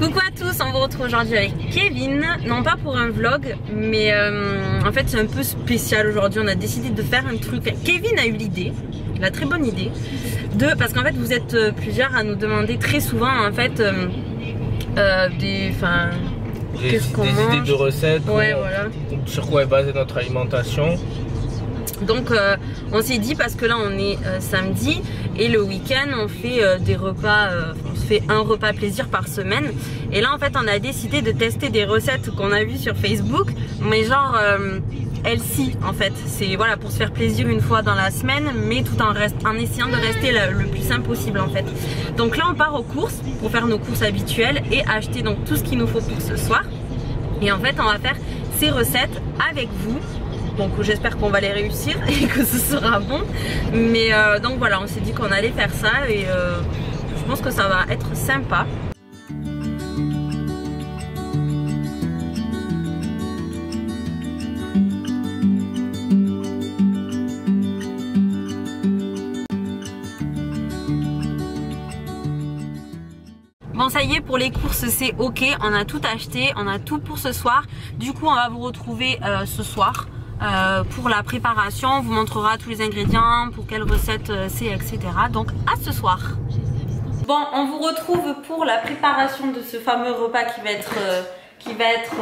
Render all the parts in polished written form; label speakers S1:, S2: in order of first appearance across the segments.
S1: Coucou à tous, on vous retrouve aujourd'hui avec Kevin, non pas pour un vlog, mais en fait c'est un peu spécial aujourd'hui, on a décidé de faire un truc. Kevin a eu l'idée, la très bonne idée, parce qu'en fait vous êtes plusieurs à nous demander très souvent en fait des
S2: idées de recettes,
S1: ouais, voilà.
S2: Sur quoi est basée notre alimentation.
S1: Donc on s'est dit, parce que là on est samedi et le week-end on fait des repas, on se fait un repas plaisir par semaine. Et là en fait on a décidé de tester des recettes qu'on a vues sur Facebook, mais genre healthy en fait. C'est voilà, pour se faire plaisir une fois dans la semaine, mais tout en essayant de rester le plus simple possible en fait. Donc là on part aux courses pour faire nos courses habituelles et acheter donc tout ce qu'il nous faut pour ce soir. Et en fait on va faire ces recettes avec vous. Donc j'espère qu'on va les réussir et que ce sera bon. Mais donc voilà, on s'est dit qu'on allait faire ça et je pense que ça va être sympa. Bon, ça y est, pour les courses c'est ok, on a tout acheté, on a tout pour ce soir. Du coup on va vous retrouver ce soir pour la préparation. On vous montrera tous les ingrédients, pour quelle recette c'est, etc. Donc à ce soir. Bon, on vous retrouve pour la préparation de ce fameux repas qui va être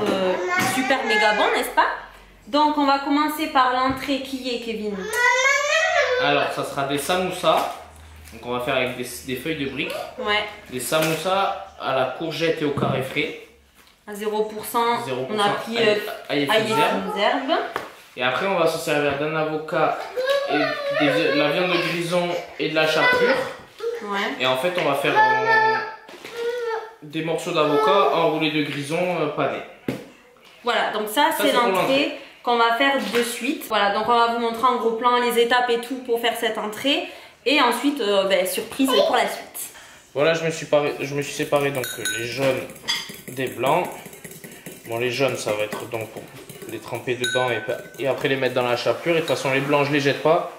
S1: super méga bon, n'est-ce pas? Donc on va commencer par l'entrée. Qui est Kevin?
S2: Alors ça sera des samoussas. Donc on va faire avec des feuilles de briques. Ouais. Des samoussas à la courgette et au carré frais. À 0%, on a pris ail et herbes. Et après on va se servir d'un avocat et de la viande de grison et de la chapelure. Ouais. Et en fait on va faire des morceaux d'avocat enroulés de grison panés. Voilà, donc ça c'est l'entrée qu'on va faire de suite. Voilà, donc on va vous montrer en gros plan les étapes et tout pour faire cette entrée. Et ensuite, surprise pour la suite. Voilà, je me suis séparé donc les jaunes des blancs. Bon, les jaunes, ça va être donc pour les tremper dedans et après les mettre dans la chapelure. Et de toute façon, les blancs, je les jette pas.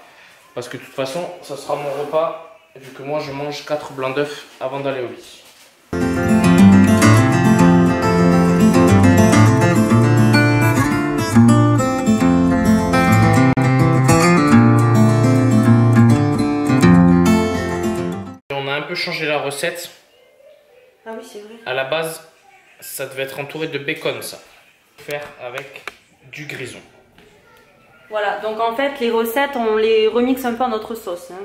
S2: Parce que de toute façon, ça sera mon repas. Vu que moi, je mange 4 blancs d'œufs avant d'aller au lit. Changer la recette. Ah oui, c'est vrai. À la base, ça devait être entouré de bacon, ça. Faire avec du grison. Voilà, donc en fait, les recettes, on les remixe un peu à notre sauce. Hein.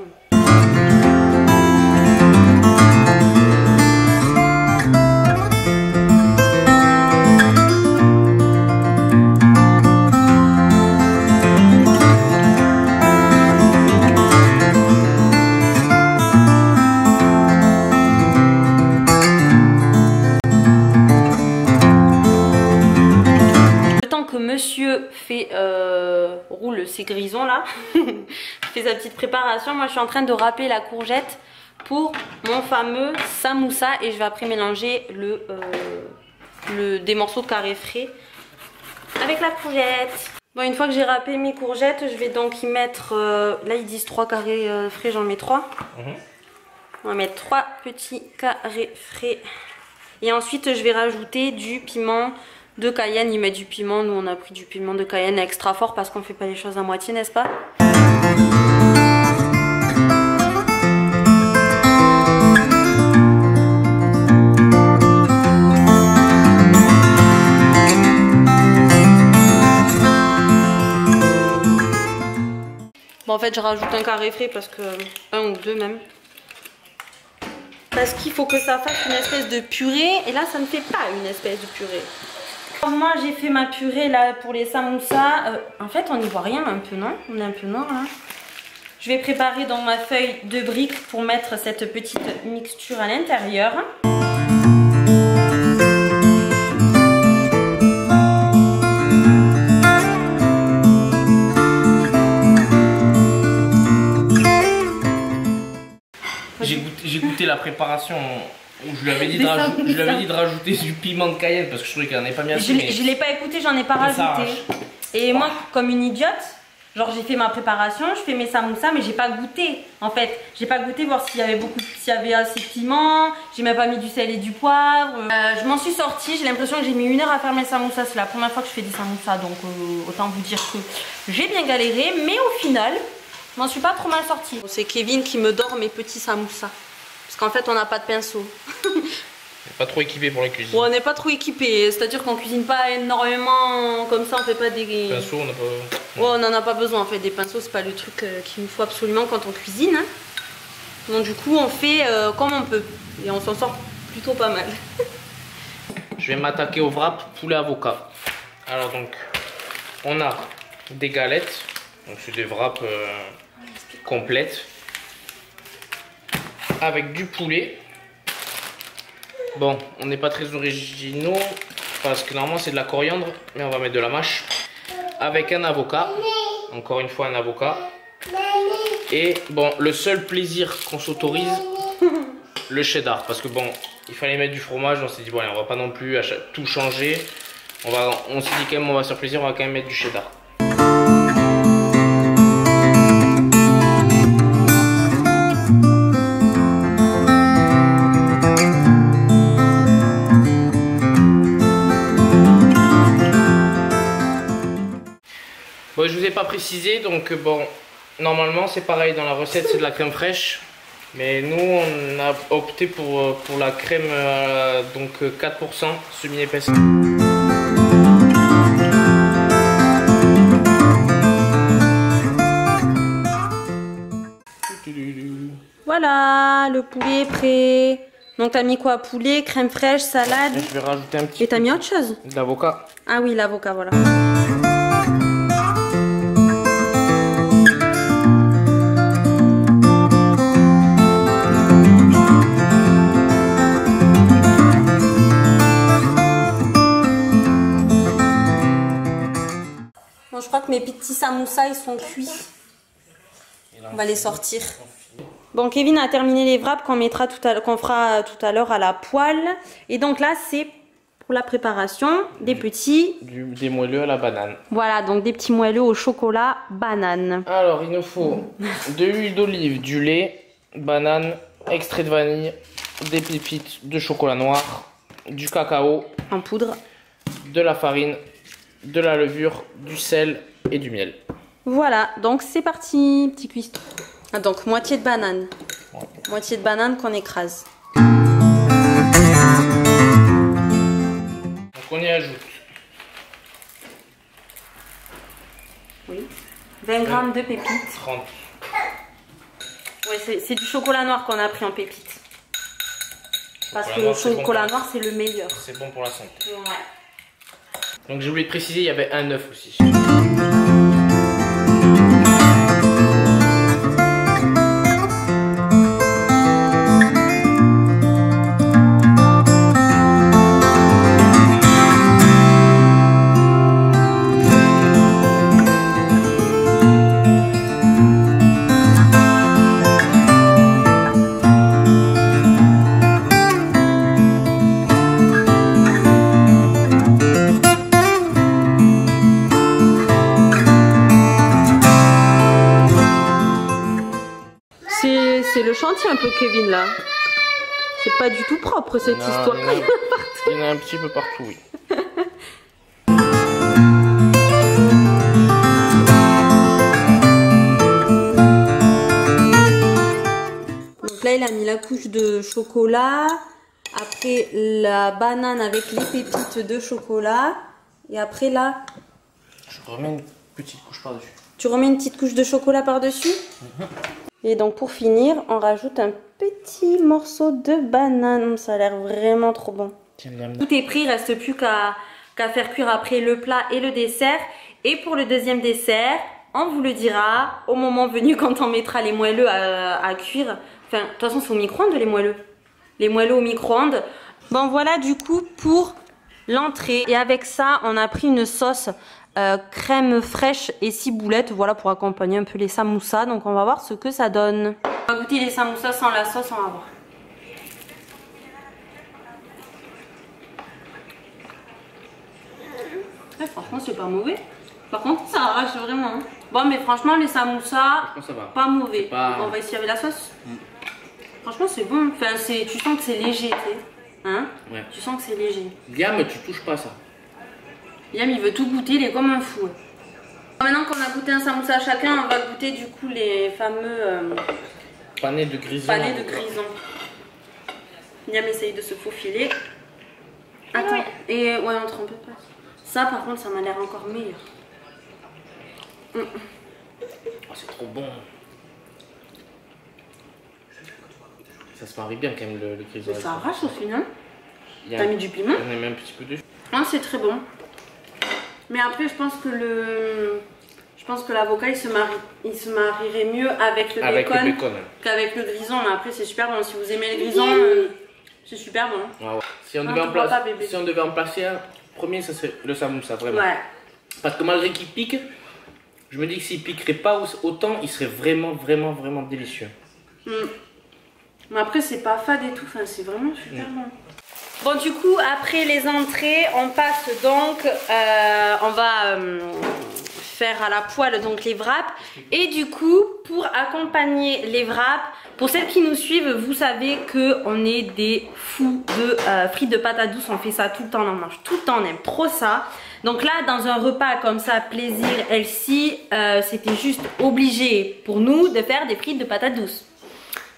S2: Monsieur roule ses grisons là, fait sa petite préparation. Moi je suis en train de râper la courgette pour mon fameux samoussa et je vais après mélanger des morceaux de carré frais avec la courgette. Bon, une fois que j'ai râpé mes courgettes, je vais donc y mettre, là ils disent 3 carrés frais, j'en mets 3. On va mettre 3 petits carrés frais et ensuite je vais rajouter du piment de Cayenne. Ils mettent du piment, nous on a pris du piment de Cayenne extra fort parce qu'on fait pas les choses à moitié, n'est-ce pas? Bon, en fait je rajoute un carré frais parce que un ou deux même. Parce qu'il faut que ça fasse une espèce de purée et là ça ne fait pas une espèce de purée. Moi j'ai fait ma purée là pour les samoussas. En fait on n'y voit rien un peu, non? On est un peu noir là. Je vais préparer dans ma feuille de briques pour mettre cette petite mixture à l'intérieur. J'ai goûté la préparation. Je lui avais dit de rajouter du piment de Cayenne parce que je trouvais qu'il n'en avait pas mis assez. Je ne l'ai pas écouté, j'en ai pas rajouté. Et moi, comme une idiote,
S1: Genre j'ai fait ma préparation, je fais mes samoussas, mais j'ai pas goûté en fait. J'ai pas goûté voir s'il y avait assez de piment, j'ai même pas mis du sel et du poivre. Je m'en suis sortie, j'ai l'impression que j'ai mis 1 heure à faire mes samoussas. C'est la première fois que je fais des samoussas, donc autant vous dire que j'ai bien galéré. Mais au final, je m'en suis pas trop mal sortie. C'est Kevin qui me dort mes petits samoussas. Parce qu'en fait on n'a pas de pinceau.
S2: Pas trop équipé pour la cuisine.
S1: Bon, on n'est pas trop équipé, c'est-à-dire qu'on cuisine pas énormément comme ça, on fait pas des
S2: pinceaux, on n'a pas.
S1: Ouais, on en a pas besoin en fait, des pinceaux c'est pas le truc qu'il nous faut absolument quand on cuisine. Hein. Donc du coup on fait comme on peut et on s'en sort plutôt pas mal.
S2: Je vais m'attaquer au wrap poulet avocat. Alors donc on a des galettes, donc c'est des wraps complètes avec du poulet. Bon, on n'est pas très originaux parce que normalement c'est de la coriandre, mais on va mettre de la mâche avec un avocat, encore une fois un avocat. Et bon, le seul plaisir qu'on s'autorise, le cheddar, parce que bon, il fallait mettre du fromage, on s'est dit bon allez, on va pas non plus tout changer. On s'est dit quand même on va se faire plaisir, on va quand même mettre du cheddar. Bon, je vous ai pas précisé, donc bon, normalement c'est pareil dans la recette, c'est de la crème fraîche, mais nous on a opté pour la crème donc 4% semi-épaisse.
S1: Voilà, le poulet est prêt. Donc t'as mis quoi? Poulet, crème fraîche, salade.
S2: Et je vais rajouter un petit.
S1: Et t'as mis autre chose?
S2: De l'avocat.
S1: Ah oui, l'avocat, voilà. Bon, je crois que mes petits samoussas ils sont cuits. On va les sortir. Bon, Kevin a terminé les wraps qu'on fera tout à l'heure à la poêle. Et donc là, c'est pour la préparation des petits...
S2: Des moelleux à la banane.
S1: Voilà, donc des petits moelleux au chocolat banane.
S2: Alors, il nous faut de l'huile d'olive, du lait, banane, extrait de vanille, des pépites de chocolat noir, du cacao
S1: en poudre,
S2: de la farine, de la levure, du sel et du miel.
S1: Voilà, donc c'est parti, petit cuistot. Ah, donc moitié de banane. Ouais. Moitié de banane qu'on écrase.
S2: Donc on y ajoute.
S1: Oui. 20 grammes de pépites.
S2: 30.
S1: Ouais, c'est du chocolat noir qu'on a pris en pépites. Parce que le chocolat noir c'est le meilleur.
S2: C'est bon pour la santé.
S1: Ouais.
S2: Donc j'ai oublié de préciser, il y avait un œuf aussi.
S1: C'est le chantier un peu, Kevin, là. C'est pas du tout propre cette histoire.
S2: Il y en a un petit peu partout, oui.
S1: Donc là, il a mis la couche de chocolat. Après, la banane avec les pépites de chocolat. Et après, là...
S2: Je remets une petite couche par-dessus.
S1: Tu remets une petite couche de chocolat par-dessus? Et donc pour finir, on rajoute un petit morceau de banane. Ça a l'air vraiment trop bon. Tout est pris, il ne reste plus qu'à faire cuire après le plat et le dessert. Et pour le deuxième dessert, on vous le dira au moment venu quand on mettra les moelleux à cuire. Enfin, de toute façon, c'est au micro-ondes les moelleux. Les moelleux au micro-ondes. Bon, voilà du coup pour l'entrée. Et avec ça, on a pris une sauce crème fraîche et ciboulette, voilà, pour accompagner un peu les samoussas. Donc on va voir ce que ça donne. On va goûter les samoussas sans la sauce, on va voir. Franchement c'est pas mauvais. Par contre ça arrache vraiment. Bon, mais franchement, les samoussas,
S2: ça va.
S1: pas mauvais. Pas... On va essayer avec la sauce. Franchement, c'est bon. Enfin, tu sens que c'est léger, tu sais. Hein?
S2: Ouais.
S1: Tu sens que c'est léger.
S2: Liam, tu touches pas ça.
S1: Liam, il veut tout goûter, il est comme un fou. Maintenant qu'on a goûté un samoussa chacun, on va goûter du coup les fameux
S2: panais de grison.
S1: Panais de grison. Liam essaye de se faufiler. Attends, et ouais, on trempe pas. Ça, par contre, ça m'a l'air encore meilleur.
S2: Oh, c'est trop bon. Ça se marie bien quand même le grison.
S1: Ça arrache au final. T'as mis du piment?
S2: On a mis un petit peu de...
S1: Ah, c'est très bon. Mais après, je pense que l'avocat, il se marierait mieux avec le bacon qu'avec le grison. Mais après, c'est super bon. Si vous aimez le grison, c'est super bon.
S2: Ah ouais. Si on devait en placer un, premier, ça serait le samoussa, vraiment.
S1: Ouais.
S2: Parce que malgré qu'il pique, je me dis que s'il piquerait pas autant, il serait vraiment, vraiment, vraiment délicieux.
S1: Mais après, c'est pas fade et tout. Enfin, c'est vraiment super bon. Bon, du coup, après les entrées, on passe donc, on va faire à la poêle donc les wraps. Et du coup, pour accompagner les wraps, pour celles qui nous suivent, vous savez qu'on est des fous de frites de patates douces. On fait ça tout le temps, on en mange tout le temps, on aime trop ça. Donc là, dans un repas comme ça, plaisir, healthy, c'était juste obligé pour nous de faire des frites de patates douces.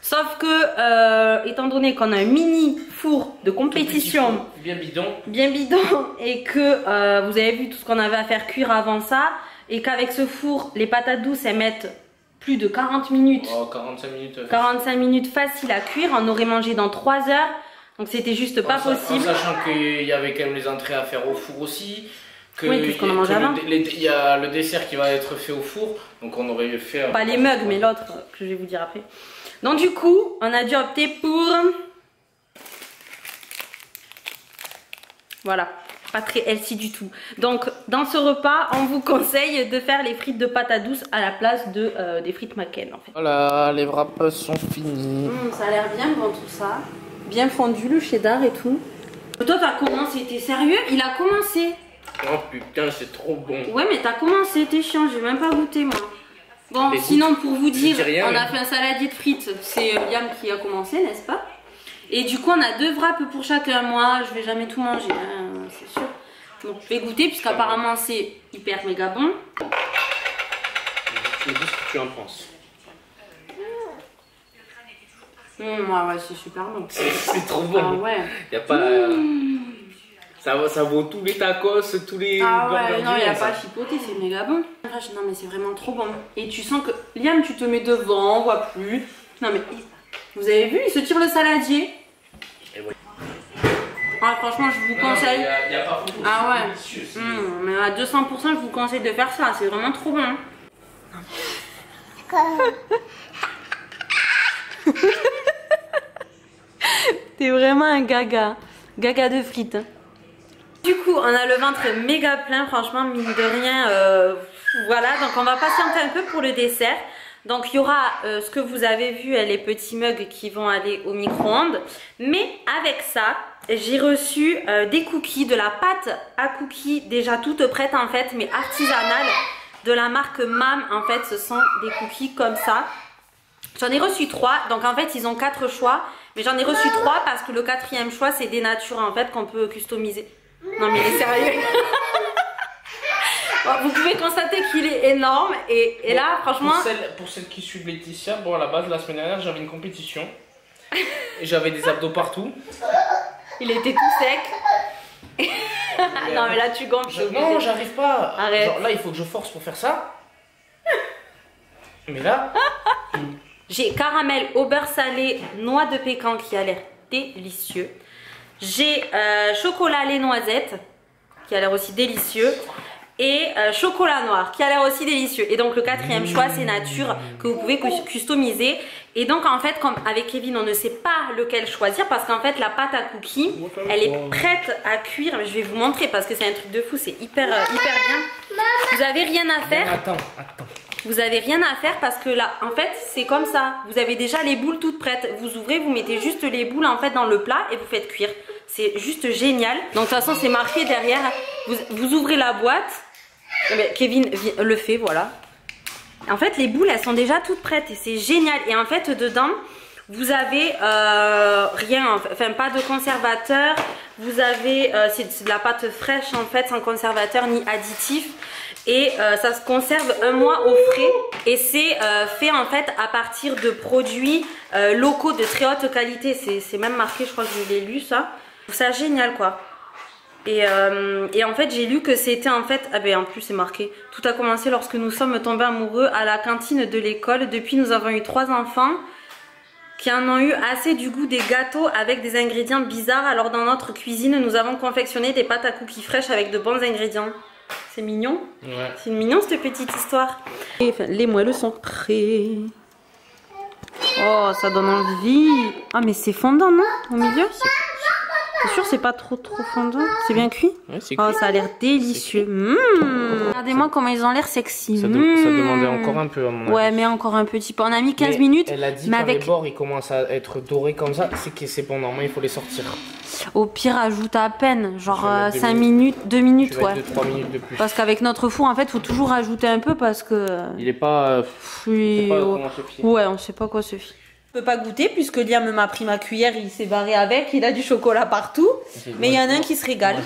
S1: Sauf que, étant donné qu'on a un mini four de compétition
S2: bien
S1: bidon et que vous avez vu tout ce qu'on avait à faire cuire avant ça, et qu'avec ce four, les patates douces, elles mettent plus de 40 minutes.
S2: Oh, 45 minutes.
S1: 45 minutes facile à cuire, on aurait mangé dans 3 heures, donc c'était juste pas possible.
S2: En sachant qu'il y avait quand même les entrées à faire au four aussi.
S1: Oui, puisqu'on en mange avant.
S2: Il y a le dessert qui va être fait au four, donc on aurait fait...
S1: Pas les mugs, mais l'autre que je vais vous dire après. Donc du coup, on a dû opter pour... Voilà, pas très healthy du tout. Donc dans ce repas, on vous conseille de faire les frites de patates douces à la place des frites McCain en fait.
S2: Voilà, les wraps sont finis.
S1: Ça a l'air bien bon tout ça. Bien fondu le cheddar et tout. Toi t'as commencé, t'es sérieux? Il a commencé.
S2: Oh putain, c'est trop bon.
S1: Ouais, mais t'as commencé, t'es chiant, j'ai même pas goûté moi. Bon, sinon pour vous dire, on a fait un saladier de frites, c'est Liam qui a commencé, n'est-ce pas? Et du coup, on a 2 wraps pour chacun. Moi, je vais jamais tout manger, hein, c'est sûr. Donc, je vais goûter, puisqu'apparemment, c'est hyper méga bon.
S2: Tu me dis ce que tu en penses.
S1: Ouais, c'est super bon.
S2: C'est trop bon.
S1: Ah ouais.
S2: Y a pas... Ça vaut tous les tacos, tous les...
S1: Ah ouais, non, il n'y a pas à chipoter, c'est méga bon. Non, mais c'est vraiment trop bon. Et tu sens que... Liam, tu te mets devant, on voit plus. Non, mais... Vous avez vu, il se tire le saladier.
S2: Et ouais.
S1: Ah, franchement, je vous conseille...
S2: Il y a pas beaucoup.
S1: Ah ouais. Mais à 200%, je vous conseille de faire ça. C'est vraiment trop bon. T'es vraiment un gaga. Gaga de frites. Du coup, on a le ventre méga plein, franchement, mine de rien. Voilà, donc on va patienter un peu pour le dessert. Donc il y aura ce que vous avez vu, les petits mugs qui vont aller au micro-ondes. Mais avec ça, j'ai reçu des cookies, de la pâte à cookies déjà toute prête en fait, mais artisanale, de la marque Mam. En fait, ce sont des cookies comme ça. J'en ai reçu 3, donc en fait ils ont 4 choix. Mais j'en ai reçu 3 parce que le 4e choix c'est des natures en fait qu'on peut customiser. Non mais il est sérieux. Bon, vous pouvez constater qu'il est énorme et là franchement...
S2: Pour celles qui suivent Laetitia, bon à la base la semaine dernière j'avais une compétition. Et j'avais des abdos partout.
S1: Il était tout sec. Non mais là tu gonfles.
S2: Non j'arrive pas.
S1: Arrête.
S2: Genre là il faut que je force pour faire ça. Mais là...
S1: J'ai caramel au beurre salé, noix de pécan qui a l'air délicieux. J'ai chocolat lait noisette qui a l'air aussi délicieux. Et chocolat noir qui a l'air aussi délicieux. Et donc le 4e choix c'est nature que vous pouvez customiser. Et donc en fait comme avec Kevin on ne sait pas lequel choisir parce qu'en fait la pâte à cookies elle est prête à cuire. Je vais vous montrer parce que c'est un truc de fou, c'est hyper bien. Vous avez rien à faire.
S2: Attends.
S1: Vous avez rien à faire parce que là en fait c'est comme ça. Vous avez déjà les boules toutes prêtes. Vous ouvrez, vous mettez juste les boules en fait dans le plat et vous faites cuire. C'est juste génial. Donc de toute façon c'est marqué derrière. Vous ouvrez la boîte. Mais Kevin le fait, voilà. En fait, les boules, elles sont déjà toutes prêtes et c'est génial. Et en fait, dedans, vous avez rien, enfin pas de conservateur. Vous avez, c'est de la pâte fraîche en fait, sans conservateur ni additif. Et ça se conserve 1 mois au frais. Et c'est fait en fait à partir de produits locaux de très haute qualité. C'est même marqué, je crois que je l'ai lu ça. Je trouve ça génial quoi. Et en fait j'ai lu que c'était en fait, ah ben en plus c'est marqué, tout a commencé lorsque nous sommes tombés amoureux à la cantine de l'école. Depuis nous avons eu 3 enfants qui en ont eu assez du goût des gâteaux avec des ingrédients bizarres. Alors dans notre cuisine nous avons confectionné des pâtes à cookies fraîches avec de bons ingrédients. C'est mignon. Ouais. C'est mignon cette petite histoire. Et, enfin, les moelleux sont prêts. Oh ça donne envie. Ah mais c'est fondant non? Au milieu? C'est sûr c'est pas trop fondant. C'est bien cuit? Ouais, c'est cuit. Oh ça a l'air délicieux. Regardez-moi comment ils ont l'air sexy.
S2: Ça demandait encore un peu à mon avis.
S1: Ouais mais encore un petit peu. On a mis 15 minutes.
S2: Elle a dit que les bords ils commencent à être dorés comme ça. C'est que c'est bon, normalement il faut les sortir.
S1: Au pire ajoute à peine. Genre 5 minutes, 2 minutes ouais.
S2: 2-3 minutes de plus.
S1: Parce qu'avec notre four en fait faut toujours ajouter un peu parce que...
S2: Il est pas...
S1: Ouais on sait pas quoi se fier. Je peux pas goûter puisque Liam m'a pris ma cuillère, il s'est barré avec, il a du chocolat partout. Mais il y en a un qui se régale.
S2: Moi,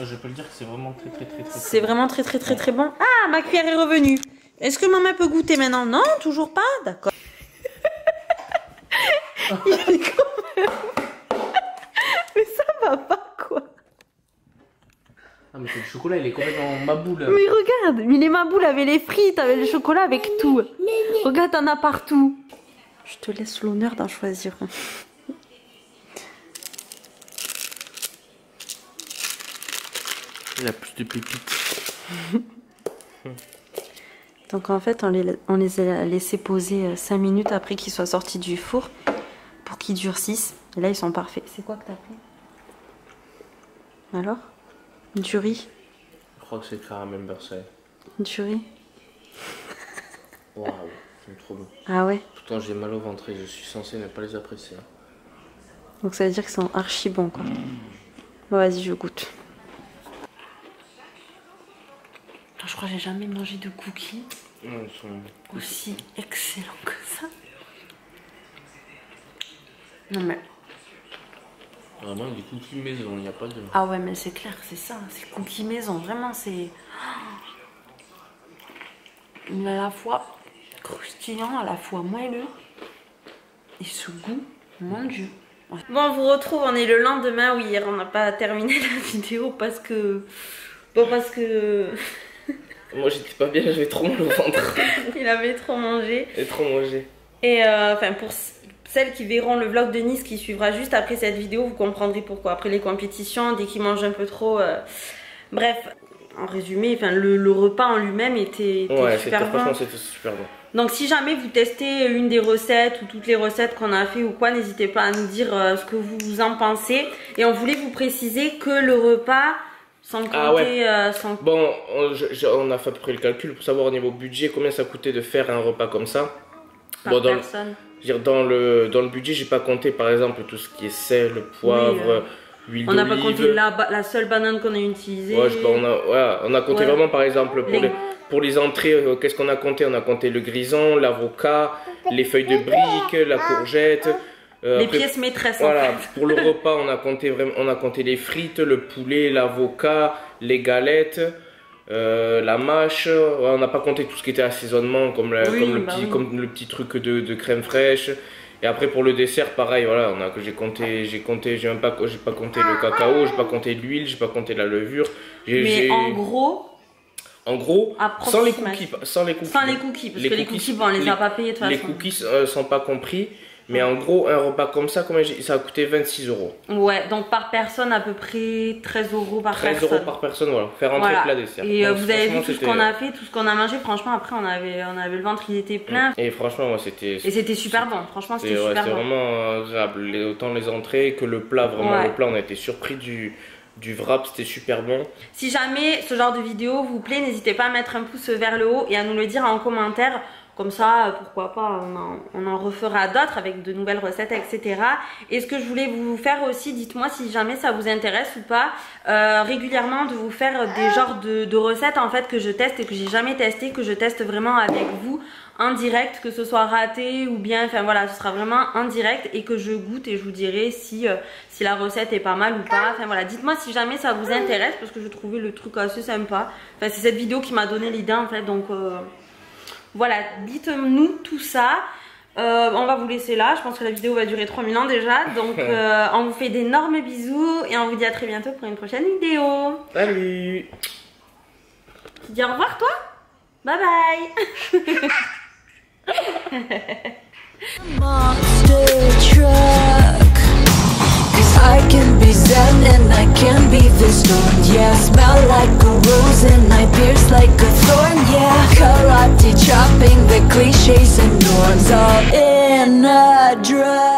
S2: je peux le dire que c'est vraiment très
S1: c'est vraiment très bon. Ah, ma cuillère est revenue. Est-ce que maman peut goûter maintenant? Non, toujours pas. D'accord. Il est quand même... Mais ça va pas quoi.
S2: Ah mais le chocolat il est complètement maboule.
S1: Mais regarde, mais les maboules avec les frites, avec le chocolat, avec tout. Regarde, t'en as partout. Je te laisse l'honneur d'en choisir un.
S2: Il a plus de pépites.
S1: Donc en fait, on les a laissés poser 5 minutes après qu'ils soient sortis du four pour qu'ils durcissent. Et là, ils sont parfaits. C'est quoi que t'as pris? Alors? Du riz?
S2: Je crois que c'est caramel beurre.
S1: Du riz?
S2: Waouh, c'est trop bon.
S1: Ah ouais?
S2: Pourtant j'ai mal au ventre et je suis censé ne pas les apprécier.
S1: Donc ça veut dire qu'ils sont archi bons quoi. Bon vas-y je goûte. Je crois que j'ai jamais mangé de cookies aussi excellents que ça. Non mais...
S2: Vraiment des cookies maison, il n'y a pas de...
S1: Ah ouais mais c'est clair, c'est ça, c'est cookies maison, vraiment c'est... Il est à la fois croustillant, à la fois moelleux. Et ce goût, mon Dieu. Ouais. Bon, on vous retrouve, on est le lendemain. Oui, hier on n'a pas terminé la vidéo parce que... Bon, parce que...
S2: Moi j'étais pas bien, j'avais trop mal au ventre.
S1: Il avait trop mangé.
S2: Et trop mangé.
S1: Et enfin pour celles qui verront le vlog de Nice qui suivra juste après cette vidéo, vous comprendrez pourquoi. Après les compétitions, dès qu'il mange un peu trop... Bref, en résumé, enfin, le repas en lui-même était super bon.
S2: Franchement c'était super bon.
S1: Donc si jamais vous testez une des recettes ou toutes les recettes qu'on a fait ou quoi, n'hésitez pas à nous dire ce que vous en pensez. Et on voulait vous préciser que le repas, sans compter...
S2: Bon, on a fait à peu près le calcul pour savoir au niveau budget combien ça coûtait de faire un repas comme ça.
S1: Par personne.
S2: Dans le budget, j'ai pas compté par exemple tout ce qui est sel, poivre... Oui,
S1: on n'a pas compté la seule banane qu'on a utilisée.
S2: Ouais, on a compté vraiment par exemple pour les entrées, qu'est-ce qu'on a compté? On a compté le grison, l'avocat, les feuilles de briques, la courgette.
S1: Les pièces maîtresses.
S2: Voilà,
S1: en fait.
S2: pour le repas, on a compté les frites, le poulet, l'avocat, les galettes, la mâche. Ouais, on n'a pas compté tout ce qui était assaisonnement, comme le petit truc de crème fraîche. Et après pour le dessert pareil, voilà, j'ai pas compté le cacao, j'ai pas compté l'huile, j'ai pas compté la levure.
S1: Mais en gros,
S2: sans les cookies, parce que
S1: les cookies bon, on les a pas payés de toute façon.
S2: Les cookies sont pas compris. Mais en gros, un repas comme ça, ça a coûté 26 €.
S1: Ouais, donc par personne, à peu près 13 € par personne.
S2: 13 € par personne, voilà. Faire entrer plat dessert.
S1: Et donc, vous avez vu tout ce qu'on a fait, tout ce qu'on a mangé. Franchement, après, on avait le ventre, il était plein.
S2: Et franchement, moi, c'était...
S1: Et c'était super bon. Franchement, c'était super bon.
S2: C'était vraiment agréable. Autant les entrées que le plat. Vraiment, le plat, on a été surpris du wrap, c'était super bon. Si jamais ce genre de vidéo vous plaît, n'hésitez pas à mettre un pouce vers le haut et à nous le dire en commentaire.
S1: Comme ça, pourquoi pas, on en refera d'autres avec de nouvelles recettes, etc. Et ce que je voulais vous faire aussi, dites-moi si jamais ça vous intéresse ou pas, régulièrement de vous faire des genres de recettes en fait que je teste et que j'ai jamais testé, que je teste vraiment avec vous en direct, que ce soit raté ou bien, enfin voilà, ce sera vraiment en direct et que je goûte et je vous dirai si la recette est pas mal ou pas. Enfin voilà, dites-moi si jamais ça vous intéresse parce que je trouvais le truc assez sympa. Enfin c'est cette vidéo qui m'a donné l'idée en fait, donc voilà, dites-nous tout ça. On va vous laisser là, je pense que la vidéo va durer 3 000 ans déjà. Donc on vous fait d'énormes bisous et on vous dit à très bientôt pour une prochaine vidéo.
S2: Salut.
S1: Tu dis au revoir toi? Bye bye.
S3: Monster truck, 'cause I can be zen and I can be the storm. Yeah, smell like a rose and I pierce like a thorn. Yeah, karate chopping the cliches and norms all in a drug.